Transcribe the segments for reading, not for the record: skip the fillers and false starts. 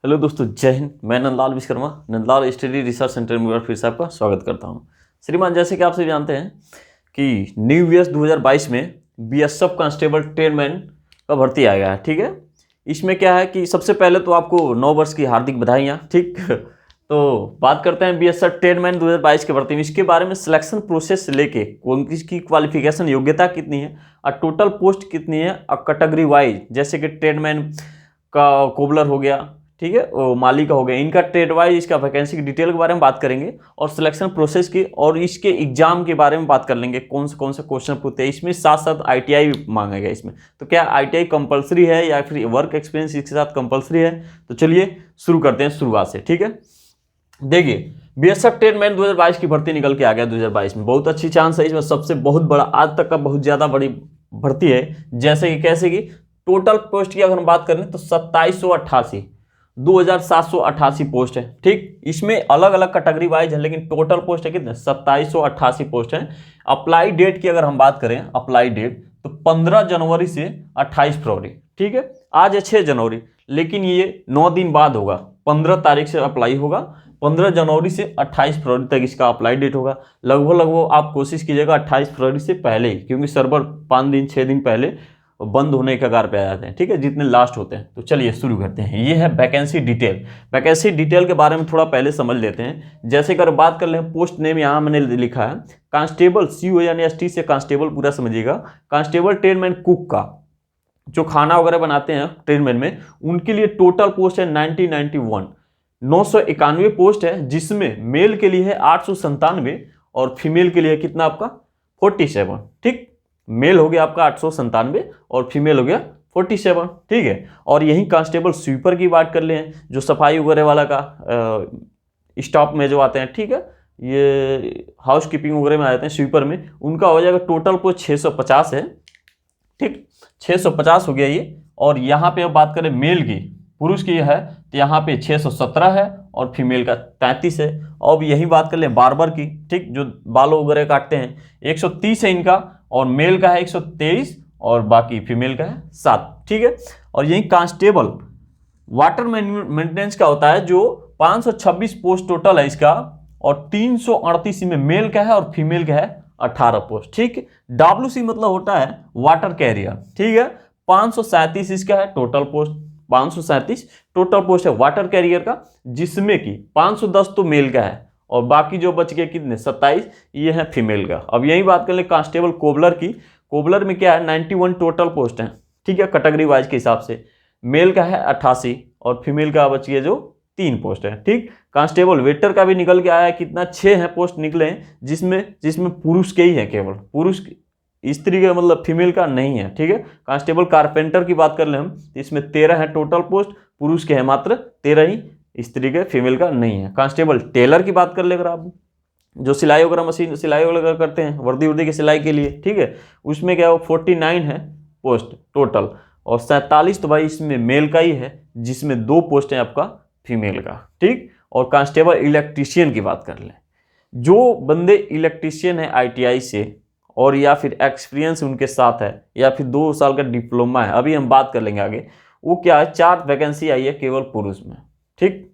Hello दोस्तों, जय हिंद। मैं Nandlal Vishwakarma, Nandlal study research centre में फिर से आपका स्वागत करता हूं। श्रीमान, जैसे कि आप सभी जानते हैं कि न्यू ईयर 2022 में बीएसएफ कांस्टेबल ट्रेनमैन का भर्ती आ गया है। ठीक है, इसमें क्या है कि सबसे पहले तो आपको 9 वर्ष की हार्दिक बधाइयाँ। ठीक तो बात करते हैं बीएसएफ ट्रेनमैन 2022 के भर्ती में। इसके बारे में सिलेक्शन प्रोसेस लेके कौन किसकी क्वालिफिकेशन योग्यता कितनी है और टोटल पोस्ट कितनी है और कैटेगरी वाइज, जैसे कि ट्रेडमैन का कोबलर हो गया, ठीक है, वो माली का हो गया, इनका ट्रेड वाइज इसका वैकेंसी की डिटेल के बारे में बात करेंगे और सिलेक्शन प्रोसेस की और इसके एग्जाम के बारे में बात कर लेंगे, कौन से क्वेश्चन पूछते हैं। इसमें साथ साथ आईटीआई भी मांगा गया इसमें। तो क्या आईटीआई कंपलसरी है या फिर वर्क एक्सपीरियंस इसके साथ कंपलसरी है? तो चलिए शुरू करते हैं शुरुआत से। ठीक है, देखिए बीएसएफ ट्रेनमैन 2022 की भर्ती निकल के आ गया 2022 में। बहुत अच्छी चांस है इसमें, सबसे बहुत बड़ा आज तक का बहुत ज़्यादा बड़ी भर्ती है। जैसे कि कैसे कि टोटल पोस्ट की अगर हम बात करें तो 2788 पोस्ट है। ठीक, इसमें अलग अलग कैटेगरी वाइज है, लेकिन टोटल पोस्ट है कितने? 2788 पोस्ट है। अप्लाई डेट की अगर हम बात करें, अप्लाई डेट तो 15 जनवरी से 28 फरवरी। ठीक है, आज है 6 जनवरी, लेकिन ये 9 दिन बाद होगा। 15 तारीख से अप्लाई होगा, 15 जनवरी से 28 फरवरी तक इसका अप्लाई डेट होगा। लगभग आप कोशिश कीजिएगा 28 फरवरी से पहले ही, क्योंकि सर्वर 5 दिन 6 दिन पहले बंद होने के कगार पे आ जाते हैं। ठीक है, जितने लास्ट होते हैं। तो चलिए शुरू करते हैं। ये है वैकेंसी डिटेल। वैकेंसी डिटेल के बारे में थोड़ा पहले समझ लेते हैं। जैसे अगर बात कर ले, पोस्ट नेम यहाँ मैंने लिखा है कांस्टेबल, CO यानी ST से कांस्टेबल पूरा समझिएगा। कांस्टेबल ट्रेनमैन कुक का जो खाना वगैरह बनाते हैं ट्रेनमैन में, उनके लिए टोटल पोस्ट है 991 पोस्ट है, जिसमें मेल के लिए है 897 और फीमेल के लिए कितना आपका 47। ठीक, मेल हो गया आपका 897 और फीमेल हो गया 47। ठीक है, और यही कांस्टेबल स्वीपर की बात कर ले, जो सफाई वगैरह वाला का स्टॉप में जो आते हैं, ठीक है, ये हाउस कीपिंग वगैरह में आते हैं स्वीपर में, उनका हो जाएगा टोटल पोस्ट 650 है। ठीक, 650 हो गया ये। और यहाँ पे अब बात करें मेल की, पुरुष की है तो यहाँ पे 617 है और फीमेल का 33 है। अब यही बात कर लें बार्बर की, ठीक, जो बालों वगैरह काटते हैं, 130 है इनका, और मेल का है 123 और बाकी फीमेल का है 7। ठीक है, और यही कांस्टेबल वाटर मेंटेनेंस का होता है, जो 526 पोस्ट टोटल है इसका, और 338 में मेल का है और फीमेल का है 18 पोस्ट। ठीक, WC मतलब होता है वाटर कैरियर। ठीक है, 537 इसका है टोटल पोस्ट, 537 टोटल पोस्ट है वाटर कैरियर का, जिसमें कि 510 तो मेल का है और बाकी जो बच गए कितने 27 ये है फीमेल का। अब यही बात कर ले कांस्टेबल कोबलर की। कोबलर में क्या है 91 टोटल पोस्ट है। ठीक है, कैटेगरी वाइज के हिसाब से मेल का है 88 और फीमेल का बच गया जो 3 पोस्ट है। ठीक, कांस्टेबल वेटर का भी निकल के आया है कितना, 6 है पोस्ट निकले हैं, जिसमें पुरुष के ही है, केवल पुरुष, स्त्री का मतलब फीमेल का नहीं है। ठीक है, कांस्टेबल कारपेंटर की बात कर ले हम तो इसमें 13 है टोटल पोस्ट, पुरुष के है मात्र 13 ही, स्त्री के फीमेल का नहीं है। कांस्टेबल टेलर की बात कर ले अगर आप, जो सिलाई वगैरह मशीन सिलाई वगैरह करते हैं वर्दी की सिलाई के लिए, ठीक है, उसमें क्या है 49 है पोस्ट टोटल, और 47 तो भाई इसमें मेल का ही है, जिसमें 2 पोस्ट हैं आपका फीमेल का। ठीक, और कांस्टेबल इलेक्ट्रीशियन की बात कर लें, जो बंदे इलेक्ट्रीशियन है ITI से और या फिर एक्सपीरियंस उनके साथ है या फिर 2 साल का डिप्लोमा है, अभी हम बात कर लेंगे आगे, वो क्या है 4 वैकेंसी आई है केवल पुरुष में। ठीक,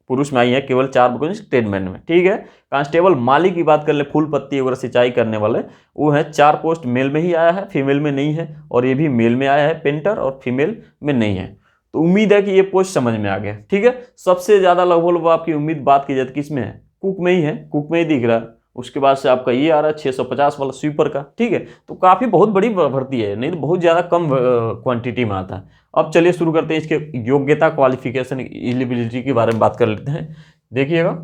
पुरुष में आई है केवल 4 वैकेंसी ट्रेडमैन में। ठीक है, कांस्टेबल माली की बात कर ले, फूल पत्ती वगैरह सिंचाई करने वाले, वो है 4 पोस्ट मेल में ही आया है, फीमेल में नहीं है, और ये भी मेल में आया है पेंटर और फीमेल में नहीं है। तो उम्मीद है कि ये पोस्ट समझ में आ गया। ठीक है, सबसे ज़्यादा लगभग आपकी उम्मीद बात की जाए तो किस में है, कुक में ही है, कुक में ही दिख रहा है। उसके बाद से आपका ये आ रहा है 650 वाला स्वीपर का। ठीक है, तो काफ़ी बहुत बड़ी भर्ती है, नहीं तो बहुत ज़्यादा कम क्वांटिटी में आता है। अब चलिए शुरू करते हैं इसके योग्यता, क्वालिफिकेशन, एलिजिबिलिटी के बारे में बात कर लेते हैं। देखिएगा,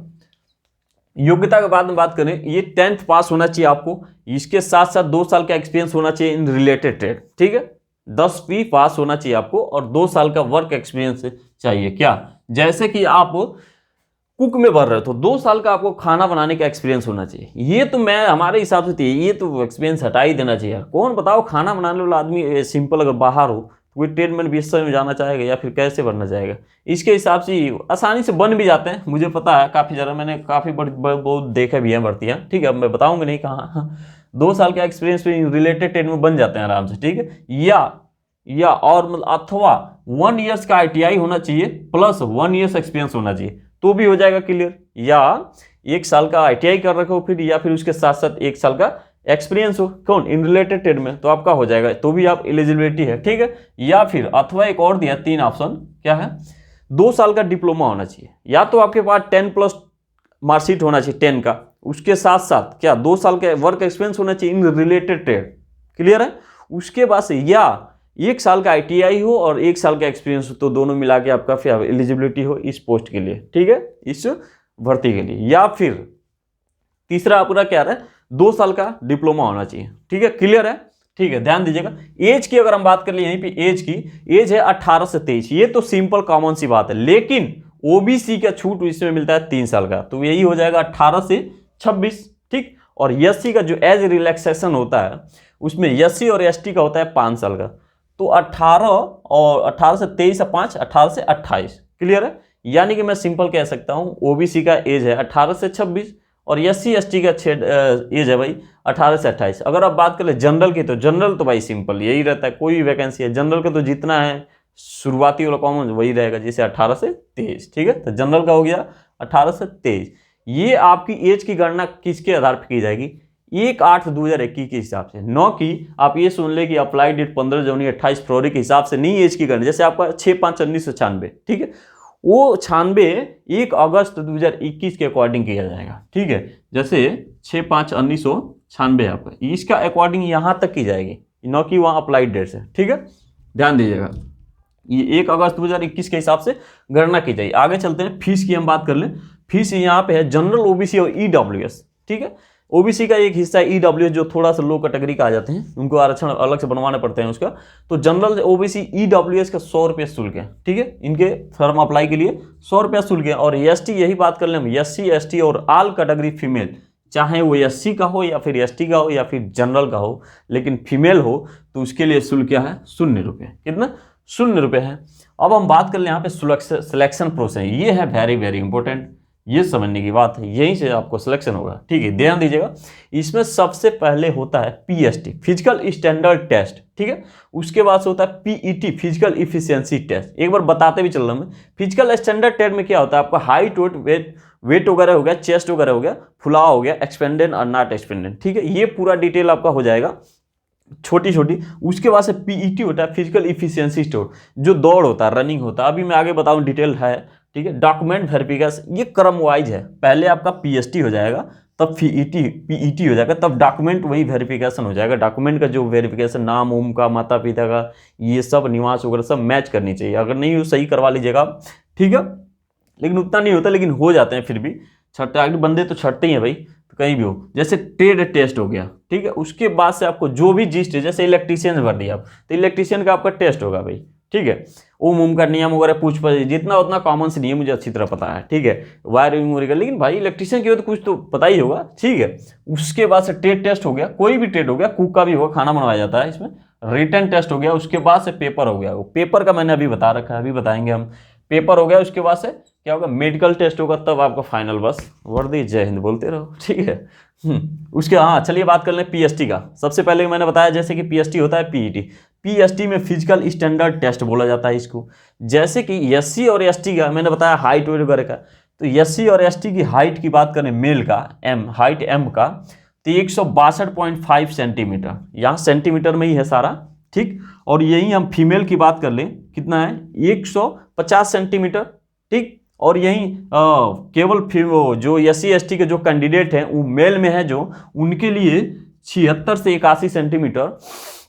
योग्यता के बाद में बात करें, ये 10th पास होना चाहिए आपको, इसके साथ साथ 2 साल का एक्सपीरियंस होना चाहिए इन रिलेटेड ट्रेड। ठीक है, 10वीं पास होना चाहिए आपको और 2 साल का वर्क एक्सपीरियंस चाहिए। क्या, जैसे कि आप कुक में भर रहे हो तो 2 साल का आपको खाना बनाने का एक्सपीरियंस होना चाहिए। ये तो मैं हमारे हिसाब से ये तो एक्सपीरियंस हटा ही देना चाहिए यार। कौन बताओ खाना बनाने वाला आदमी सिंपल अगर बाहर हो तो कोई ट्रेडमैन बीएसएफ में जाना चाहेगा या फिर कैसे बनना चाहेगा? इसके हिसाब से आसानी से बन भी जाते हैं, मुझे पता है काफ़ी ज़्यादा, मैंने काफ़ी बहुत देखा भी है भर्तियाँ। ठीक है, अब मैं बताऊँगा नहीं कहाँ 2 साल का एक्सपीरियंस पे रिलेटेड ट्रेड में बन जाते हैं आराम से। ठीक है, या और मतलब अथवा 1 ईयर्स का ITI होना चाहिए प्लस 1 ईयर्स एक्सपीरियंस होना चाहिए, तो भी हो जाएगा क्लियर। या 1 साल का ITI कर रखे हो फिर, या फिर उसके साथ साथ 1 साल का एक्सपीरियंस हो कौन इन रिलेटेड ट्रेड में, तो आपका हो जाएगा, तो भी आप एलिजिबिलिटी है, ठीक है। या फिर अथवा एक और दिया 3 ऑप्शन, क्या है, 2 साल का डिप्लोमा होना चाहिए, या तो आपके पास 10+ मार्कशीट होना चाहिए 10 का, उसके साथ साथ क्या 2 साल का वर्क एक्सपीरियंस होना चाहिए इन रिलेटेड ट्रेड, क्लियर है। उसके बाद से या 1 साल का ITI हो और 1 साल का एक्सपीरियंस हो, तो दोनों मिला के आपका फिर एलिजिबिलिटी हो इस पोस्ट के लिए, ठीक है, इस भर्ती के लिए। या फिर तीसरा आपका क्या है, 2 साल का डिप्लोमा होना चाहिए, ठीक है, क्लियर है, ठीक है। ध्यान दीजिएगा, एज की अगर हम बात कर ले यहीं पे एज की, एज है 18 से 23, ये तो सिंपल कॉमन सी बात है, लेकिन OBC का छूट इसमें मिलता है 3 साल का, तो यही हो जाएगा 18 से 26, ठीक। और SC का जो एज रिलैक्सेशन होता है उसमें SC और ST का होता है 5 साल का, तो 18 से 23 से 5, 18 से 28, क्लियर है। यानी कि मैं सिंपल कह सकता हूं OBC का एज है 18 से 26 और SC ST का एज है भाई 18 से 28। अगर आप बात करें जनरल की, तो जनरल तो भाई सिंपल यही रहता है, कोई भी वैकेंसी है जनरल का तो जितना है शुरुआती वाला कॉमन वही रहेगा, जैसे 18 से 23, ठीक है। तो जनरल का हो गया 18 से 23। ये आपकी एज की गणना किसके आधार पर की जाएगी, 1/8/2021 के हिसाब से, न कि आप ये सुन ले कि अप्लाई डेट 15 जनवरी 28 फरवरी के हिसाब से नहीं एज की गणना। जैसे आपका 6/5/1996, ठीक है, वो 96 1 अगस्त 2021 के अकॉर्डिंग किया जाएगा, ठीक है। जैसे 6/5/1996 आपका, इसका अकॉर्डिंग यहाँ तक की जाएगी, न कि वहाँ अप्लाइड डेट से, ठीक है, ध्यान दीजिएगा। ये 1 अगस्त 2021 के हिसाब से गणना की जाएगी। आगे चलते हैं, फीस की हम बात कर लें। फीस यहाँ पे है जनरल, OBC और EWS, ठीक है। OBC का एक हिस्सा है EWS जो थोड़ा सा लो कैटेगरी का आ जाते हैं, उनको आरक्षण अलग से बनवाने पड़ते हैं उसका। तो जनरल OBC EWS का 100 रुपये शुल्क है, ठीक है, इनके फॉर्म अप्लाई के लिए 100 रुपया शुल्क है। और ST यही बात कर लें हम, SC ST और ऑल कैटेगरी फीमेल, चाहे वो SC का हो या फिर ST का हो या फिर जनरल का हो, लेकिन फीमेल हो तो उसके लिए शुल्क क्या है, 0 रुपये। कितना, 0 रुपये है। अब हम बात कर लें यहाँ पे सिलेक्शन प्रोसेस, ये है वेरी वेरी इंपॉर्टेंट, ये समझने की बात है, यहीं से आपको सिलेक्शन होगा, ठीक है, ध्यान दीजिएगा। इसमें सबसे पहले होता है PST फिजिकल स्टैंडर्ड टेस्ट, ठीक है। उसके बाद से होता है PET फिजिकल इफिशियंसी टेस्ट। एक बार बताते भी चल रहा हूँ, फिजिकल स्टैंडर्ड टेस्ट में क्या होता है, आपका हाइट वेट वगैरह हो गया, चेस्ट वगैरह हो गया, फुलाव हो गया, एक्सपेंडेड और नॉट एक्सपेंडेड, ठीक है, ये पूरा डिटेल आपका हो जाएगा छोटी छोटी। उसके बाद से PET होता है फिजिकल इफिशियंसी टेस्ट, जो दौड़ होता है, रनिंग होता है, अभी मैं आगे बताऊं डिटेल है, ठीक है। डॉक्यूमेंट वेरिफिकेशन, ये क्रम वाइज है, पहले आपका PST हो जाएगा, तब PET हो जाएगा, तब डॉक्यूमेंट वही वेरिफिकेशन हो जाएगा। डॉक्यूमेंट का जो वेरिफिकेशन, नाम उम का, माता पिता का, ये सब निवास वगैरह सब मैच करनी चाहिए, अगर नहीं हो सही करवा लीजिएगा, ठीक है। लेकिन उतना नहीं होता, लेकिन हो जाते हैं फिर भी, छठे आगे बंदे तो छटते ही हैं भाई, तो कहीं भी हो। जैसे ट्रेड टेस्ट हो गया, ठीक है, उसके बाद से आपको जो भी जिस्ट है, जैसे इलेक्ट्रीशियन भर दिया आप, तो इलेक्ट्रीशियन का आपका टेस्ट होगा भाई, ठीक है। ओम का नियम वगैरह पूछ जितना उतना कॉमन से नियम मुझे अच्छी तरह पता है, ठीक है, वायरिंग वगैरह, लेकिन भाई इलेक्ट्रीशियन की हो तो कुछ तो पता ही होगा, ठीक है। उसके बाद से ट्रेड टेस्ट हो गया, कोई भी ट्रेड हो गया, कुक का भी होगा, खाना बनवाया जाता है इसमें, रिटन टेस्ट हो गया, उसके बाद से पेपर हो गया, वो पेपर का मैंने अभी बता रखा है, अभी बताएंगे हम। पेपर हो गया, उसके बाद से क्या होगा, मेडिकल टेस्ट होगा, तब आपका फाइनल। बस वर्दी जय हिंद बोलते रहो, ठीक है। उसके हाँ चलिए बात कर लें PST का। सबसे पहले मैंने बताया जैसे कि PST होता है PET, PST में फिजिकल स्टैंडर्ड टेस्ट बोला जाता है इसको। जैसे कि SC और ST का मैंने बताया हाइट वेट वगैरह का, तो SC और ST की हाइट की बात करें, मेल का हाइट M का, तो 162.5 सेंटीमीटर, यहाँ सेंटीमीटर में ही है सारा, ठीक। और यही हम फीमेल की बात कर लें, कितना है, 150 सेंटीमीटर, ठीक। और यही केवल फिर जो SC ST के जो कैंडिडेट हैं वो मेल में है, जो उनके लिए 76 से 81 सेंटीमीटर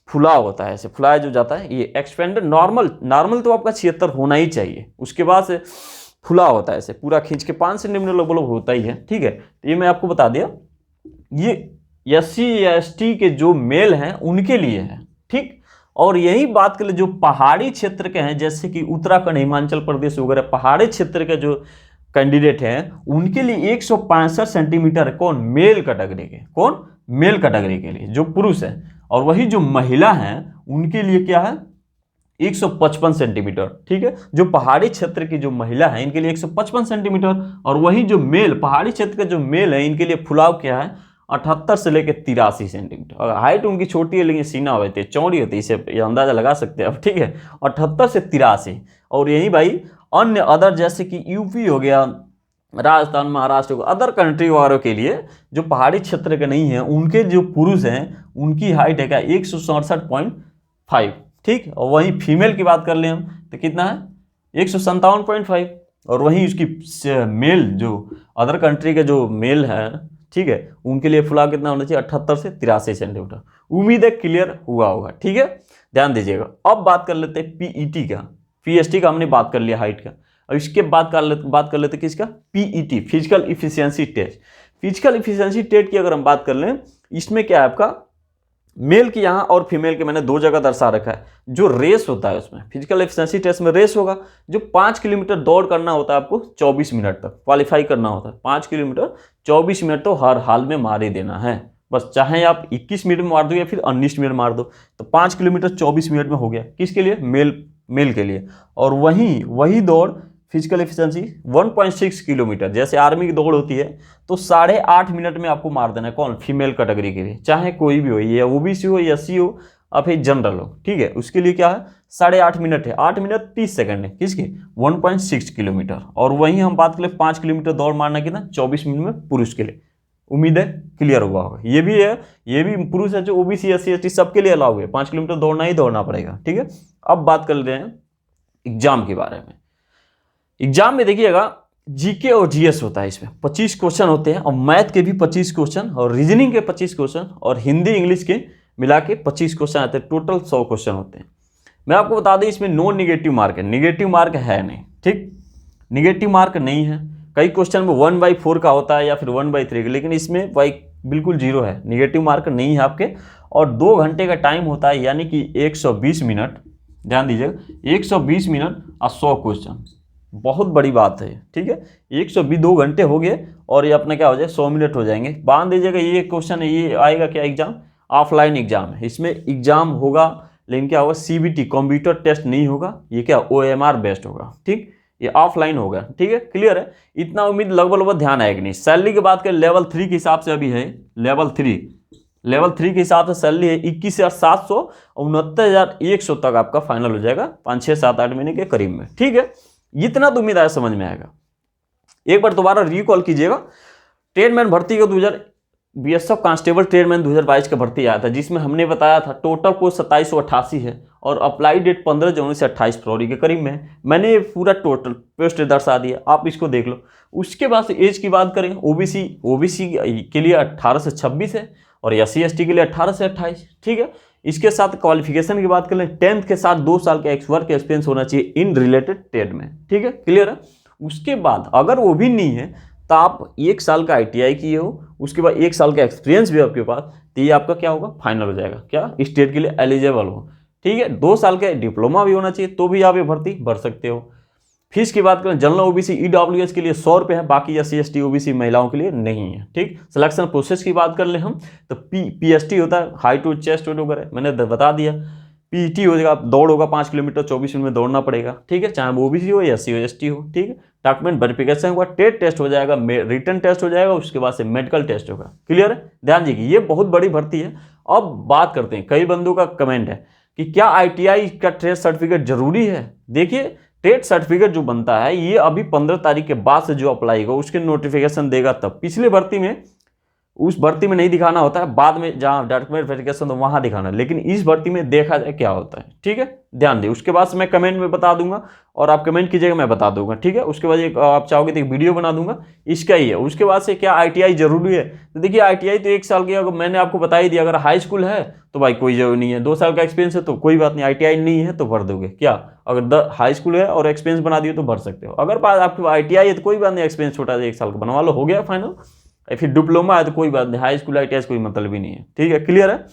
फुलाव होता है, ऐसे फुलाया जो जाता है, ये एक्सपेंडेड। नॉर्मल तो आपका 76 होना ही चाहिए, उसके बाद से फुला होता है ऐसे पूरा खींच के 5 सेंटीमीटर लगभग होता ही है, ठीक है। तो ये मैं आपको बता दिया, ये SC ST के जो मेल हैं उनके लिए है, ठीक। और यही बात करें जो पहाड़ी क्षेत्र के हैं, जैसे कि उत्तराखंड, हिमाचल प्रदेश वगैरह पहाड़ी क्षेत्र के जो कैंडिडेट हैं उनके लिए 165 सेंटीमीटर, कौन, मेल कैटेगरी के, कौन, मेल कैटेगरी के लिए जो पुरुष है। और वही जो महिला हैं उनके लिए क्या है, 155 सेंटीमीटर, ठीक है। जो पहाड़ी क्षेत्र की जो महिला है इनके लिए 155 सेंटीमीटर, और वही जो मेल, पहाड़ी क्षेत्र का जो मेल है इनके लिए फुलाव क्या है, 78 से लेकर 83 सेंटीमीटर। अगर हाइट उनकी छोटी है लेकिन सीना होती है चौड़ी होती है, इसे ये अंदाजा लगा सकते हैं आप, ठीक है। 78 से 83। और यही भाई अन्य अदर जैसे कि यूपी हो गया, राजस्थान, महाराष्ट्र हो गया, अदर कंट्री वालों के लिए जो पहाड़ी क्षेत्र के नहीं है, उनके जो पुरुष हैं उनकी हाइट है क्या 167.5, ठीक। और वहीं फीमेल की बात कर ले हम तो कितना है 157.5। और वहीं उसकी मेल जो अदर कंट्री के जो मेल है, ठीक है, उनके लिए फुला कितना होना चाहिए 78 से 83 सेंटीमीटर। उम्मीद है क्लियर हुआ होगा, ठीक है, ध्यान दीजिएगा। अब बात कर लेते हैं पीईटी का। पीएसटी का हमने बात कर लिया हाइट का। और इसके बाद बात कर लेते किसका, PET, physical efficiency test. Physical efficiency test की अगर हम बात कर लें, इसमें क्या है आपका मेल की यहाँ और फीमेल के मैंने दो जगह दर्शा रखा है। जो रेस होता है उसमें फिजिकल एफिशिएंसी टेस्ट में रेस होगा। जो 5 किलोमीटर दौड़ करना होता है आपको 24 मिनट तक क्वालिफाई करना होता है। 5 किलोमीटर 24 मिनट तो हर हाल में मार ही देना है, बस चाहे आप 21 मिनट में मार दो या फिर 19 मिनट मार दो, तो 5 किलोमीटर 24 मिनट में हो गया। किसके लिए, मेल के लिए। और वही दौड़ फिजिकल एफिशिएंसी 1.6 किलोमीटर, जैसे आर्मी की दौड़ होती है तो 8.5 मिनट में आपको मार देना है। कौन, फीमेल कैटेगरी के लिए, चाहे कोई भी हो, ये ओबीसी हो या सी हो या फिर जनरल हो, ठीक है, उसके लिए क्या है 8.5 मिनट है, 8 मिनट 30 सेकंड है। किसके, 1.6 किलोमीटर। और वहीं हम बात करें 5 किलोमीटर दौड़ मारना कितना 24 मिनट में पुरुष के लिए। उम्मीद है क्लियर हुआ होगा। ये भी पुरुष है जो ओबीसी एससी एसटी सबके लिए अलाउ है, 5 किलोमीटर दौड़ना ही दौड़ना पड़ेगा, ठीक है। अब बात कर लेते हैं एग्जाम के बारे में। एग्जाम में देखिएगा जीके और जीएस होता है, इसमें 25 क्वेश्चन होते हैं, और मैथ के भी 25 क्वेश्चन, और रीजनिंग के 25 क्वेश्चन, और हिंदी इंग्लिश के मिला के 25 क्वेश्चन आते हैं। टोटल 100 क्वेश्चन होते हैं। मैं आपको बता दें इसमें नो निगेटिव मार्क है, निगेटिव मार्क है नहीं, ठीक, निगेटिव मार्क नहीं है। कई क्वेश्चन में 1/4 का होता है या फिर 1/3 का, लेकिन इसमें भाई बिल्कुल 0 है, निगेटिव मार्क नहीं है आपके। और 2 घंटे का टाइम होता है, यानी कि 120 मिनट, ध्यान दीजिएगा 120 मिनट और 100 क्वेश्चन, बहुत बड़ी बात है, ठीक है। 122 घंटे हो गए और ये अपना क्या हो जाए 100 मिनट हो जाएंगे। बांध दीजिएगा ये क्वेश्चन है, ये आएगा क्या एग्जाम, ऑफलाइन एग्जाम है। इसमें एग्जाम होगा लेकिन क्या होगा सीबीटी कंप्यूटर टेस्ट नहीं होगा, ये क्या ओएमआर बेस्ड होगा, ठीक, ये ऑफलाइन होगा, ठीक है, क्लियर है। इतना उम्मीद लगभग ध्यान आएगा नहीं। सैलरी की बात करें लेवल 3 के हिसाब से अभी है, लेवल 3 के हिसाब से सैलरी है 21,700 और 69,100 तक आपका फाइनल हो जाएगा 5, 6, 7, 8 महीने के करीब में, ठीक है। इतना तो उम्मीद आया समझ में आएगा। एक बार दोबारा रिकॉल कीजिएगा, ट्रेडमैन भर्ती का बीएसएफ कांस्टेबल ट्रेडमैन 2022 का भर्ती आया था, जिसमें हमने बताया था टोटल पोस्ट 2788 है और अप्लाई डेट 15 जनवरी से 28 फरवरी के करीब में है। मैंने ये पूरा टोटल पोस्ट दर्शा दिया, आप इसको देख लो। उसके बाद एज की बात करें, ओबीसी के लिए 18 से 26 है और एससी एसटी के लिए 18 से 28, ठीक है। इसके साथ क्वालिफिकेशन की बात करें 10th के साथ 2 साल का वर्क एक्सपीरियंस होना चाहिए इन रिलेटेड ट्रेड में, ठीक है, क्लियर है। उसके बाद अगर वो भी नहीं है तो आप 1 साल का आईटीआई किए हो, उसके बाद 1 साल का एक्सपीरियंस भी आपके पास, तो ये आपका क्या होगा फाइनल हो जाएगा, क्या स्टेट के लिए एलिजिबल हो, ठीक है। 2 साल का डिप्लोमा भी होना चाहिए तो भी आप ये भर्ती भर सकते हो। फीस की बात करें जनरल ओबीसी ईडब्ल्यूएस के लिए 100 रुपये है, बाकी एससी एसटी ओबीसी महिलाओं के लिए नहीं है, ठीक। सिलेक्शन प्रोसेस की बात कर ले हम तो पीएसटी होता है, हाइट और चेस्ट वगैरह मैंने बता दिया। पीटी हो जाएगा, दौड़ होगा 5 किलोमीटर 24 मिनट में दौड़ना पड़ेगा, ठीक है, चाहे वो ओबीसी हो या एससी हो एसटी हो, ठीक है। डॉक्यूमेंट वेरिफिकेशन हुआ, टेट टेस्ट हो जाएगा, रिटन टेस्ट हो जाएगा, उसके बाद से मेडिकल टेस्ट होगा, क्लियर है। ध्यान दीजिए ये बहुत बड़ी भर्ती है। अब बात करते हैं, कई बंदों का कमेंट है कि क्या आईटीआई का ट्रेड सर्टिफिकेट जरूरी है। देखिए ट्रेड सर्टिफिकेट जो बनता है ये अभी 15 तारीख के बाद से जो अप्लाई होगा उसके नोटिफिकेशन देगा तब। पिछले भर्ती में उस भर्ती में नहीं दिखाना होता है, बाद में जहाँ डॉक्यूमेंट वेरिफिकेशन तो वहाँ दिखाना, लेकिन इस भर्ती में देखा जाए क्या होता है, ठीक है, ध्यान दें। उसके बाद से मैं कमेंट में बता दूंगा और आप कमेंट कीजिएगा, मैं बता दूंगा, ठीक है। उसके बाद एक आप चाहोगे तो एक वीडियो बना दूंगा, इसका ही है। उसके बाद से क्या आईटीआई जरूरी है, तो देखिए आईटीआई तो 1 साल की, अगर मैंने आपको बता ही दिया, अगर हाई स्कूल है तो भाई कोई जरूरी नहीं है, 2 साल का एक्सपीरियंस है तो कोई बात नहीं, आईटीआई नहीं है तो भर दोगे, क्या अगर हाई स्कूल है और एक्सपीरियंस बना दिए तो भर सकते हो। अगर आपके आईटीआई है तो कोई बात नहीं, एक्सपीरियंस छोटा 1 साल का बनवा लो, हो गया फाइनल। फिर डिप्लोमा है तो कोई बात नहीं, हाई स्कूल आईटीआई कोई मतलब ही नहीं है, ठीक है, क्लियर है।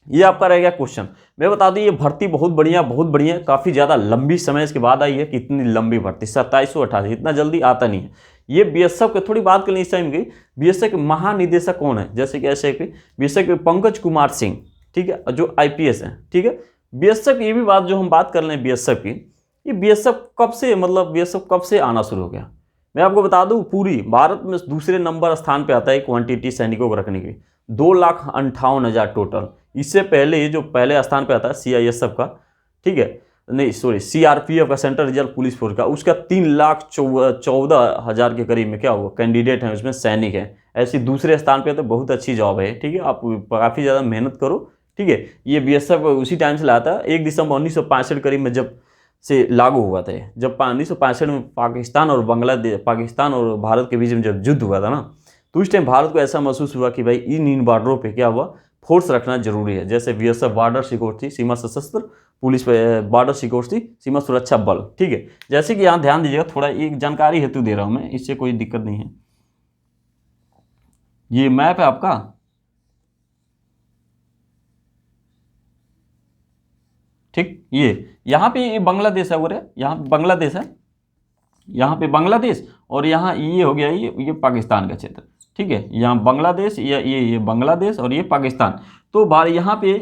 ये आपका रह गया क्वेश्चन। मैं बता दूं ये भर्ती बहुत बढ़िया, काफ़ी ज़्यादा लंबी समय के बाद आई है। कितनी लंबी भर्ती 2788, इतना जल्दी आता नहीं है। ये बीएसएफ की थोड़ी बात करनी इस टाइम की, बीएसएफ के महानिदेशक कौन है, जैसे कि ऐसे बीएसएफ के पंकज कुमार सिंह, ठीक है, जो आईपीएस है, ठीक है। बीएसएफ ये भी बात जो हम बात कर रहे हैं बीएसएफ की, ये बीएसएफ कब से आना शुरू हो गया। मैं आपको बता दूं, पूरी भारत में दूसरे नंबर स्थान पे आता है क्वांटिटी सैनिकों को रखने की, 2,58,000 टोटल। इससे पहले जो पहले स्थान पे आता है CISF का, ठीक है, नहीं सॉरी CRPF का, सेंट्रल रिजर्व पुलिस फोर्स का, उसका 3,14,000 के करीब में क्या हुआ कैंडिडेट हैं, उसमें सैनिक हैं। ऐसी दूसरे स्थान पे तो बहुत अच्छी जॉब है, ठीक है, आप काफ़ी ज़्यादा मेहनत करो, ठीक है। ये BSF उसी टाइम से लाया था, 1 दिसंबर 1965 करीब में जब से लागू हुआ था। जब 1965 में पाकिस्तान और भारत के बीच में जब युद्ध हुआ था ना, तो उस टाइम भारत को ऐसा महसूस हुआ कि भाई इन बॉर्डरों पे क्या हुआ, फोर्स रखना जरूरी है। जैसे BSF बॉर्डर सिक्योरिटी सीमा सशस्त्र, पुलिस बॉर्डर सिक्योरिटी सीमा सुरक्षा बल, ठीक है। जैसे कि यहाँ ध्यान दीजिएगा, थोड़ा एक जानकारी हेतु दे रहा हूँ मैं, इससे कोई दिक्कत नहीं है। ये मैप है आपका, ठीक, ये यहाँ पे ये बांग्लादेश है, और यहाँ पे बांग्लादेश है, यहाँ पे बांग्लादेश, और यहाँ ये हो गया ये पाकिस्तान का क्षेत्र, ठीक है। यहाँ बांग्लादेश, ये बांग्लादेश और ये पाकिस्तान। तो यहाँ पे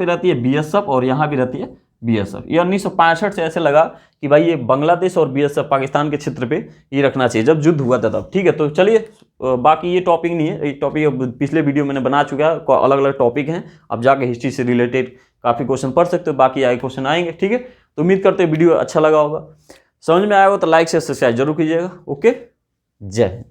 रहती है BSF और यहाँ भी रहती है BSF। ये 1965 से ऐसे लगा कि भाई ये बांग्लादेश और BSF पाकिस्तान के क्षेत्र पे ये रखना चाहिए, जब युद्ध हुआ था तब, ठीक है। तो चलिए, बाकी ये टॉपिक नहीं है, ये टॉपिक पिछले वीडियो मैंने बना चुका है, अलग अलग टॉपिक हैं, अब जाके हिस्ट्री से रिलेटेड काफ़ी क्वेश्चन पढ़ सकते हो, बाकी आगे क्वेश्चन आएंगे, ठीक है। तो उम्मीद करते हैं वीडियो अच्छा लगा होगा, समझ में आया हो तो लाइक से सब्सक्राइब जरूर कीजिएगा। ओके, जय हिंद।